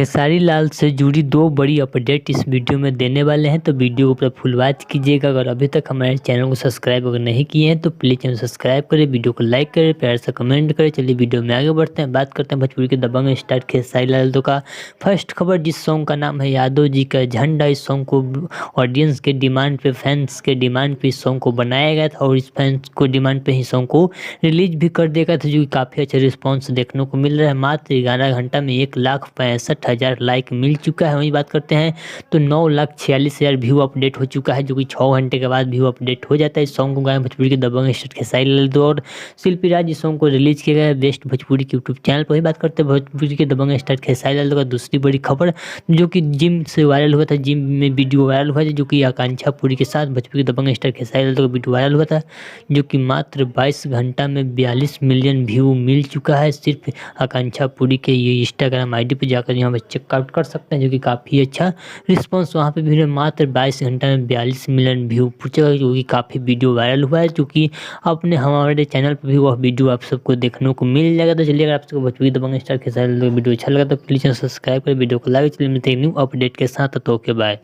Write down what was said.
खेसारी लाल से जुड़ी 2 बड़ी अपडेट इस वीडियो में देने वाले हैं, तो वीडियो को पूरा फुल वॉच कीजिएगा। अगर अभी तक हमारे चैनल को सब्सक्राइब अगर नहीं किए हैं तो प्लीज़ चैनल सब्सक्राइब करें, वीडियो को लाइक करें, प्यार से कमेंट करें। चलिए वीडियो में आगे बढ़ते हैं, बात करते हैं भोजपुरी के दबंग स्टार खेसारी लाल यादव का। फर्स्ट खबर, जिस सॉन्ग का नाम है यादव जी का झंडा, इस सॉन्ग को ऑडियंस के डिमांड पे, फैंस के डिमांड पे इस सॉन्ग को बनाया गया था और इस फैंस को डिमांड पे ही सॉन्ग को रिलीज भी कर दिया गया था, जो कि काफ़ी अच्छा रिस्पॉन्स देखने को मिल रहा है। मात्र 11 घंटा में 1,65,000 लाइक मिल चुका है। वहीं बात करते हैं तो 9,46,000 व्यू अपडेट हो चुका है, जो कि 6 घंटे के बाद व्यू अपडेट हो जाता है। इस सॉन्ग को गाए भोजपुरी के दबंग स्टार खेसारी लाल यादव और शिल्पी राज। इस सॉन्ग को रिलीज किया गया है बेस्ट भोजपुरी के यूट्यूब चैनल पर। वही बात करते हैं भोजपुरी के दबंग स्टार खेसारी लाल यादव का दूसरी बड़ी खबर, जो कि जिम से वायरल हुआ था। जिम में वीडियो वायरल हुआ था, जो कि आकांक्षा पुरी के साथ भोजपुरी के दबंग स्टार खेसारी लाल यादव का वीडियो वायरल हुआ था, जो कि मात्र 22 घंटा में 42 मिलियन व्यू मिल चुका है। सिर्फ आकांक्षा पुरी के ये इंस्टाग्राम आईडी पे जाकर यहाँ पे चेकआउट कर सकते हैं, जो कि काफ़ी अच्छा रिस्पॉन्स वहाँ पे भी मात्र 22 घंटा में 42 मिलियन व्यू पूछेगा, जो कि काफ़ी वीडियो वायरल हुआ है, जो कि अपने हमारे चैनल पर भी वह वीडियो आप सबको देखने को मिल जाएगा। तो चलिए, अगर आप सबको भोजपुरी दबंग स्टार खेसारी लाल यादव का वीडियो अच्छा लगा तो प्लीज़ सब्सक्राइब करें, वीडियो को लाइक। चलिए मिलते हैं न्यू अपडेट के साथ, तो ओके बाय।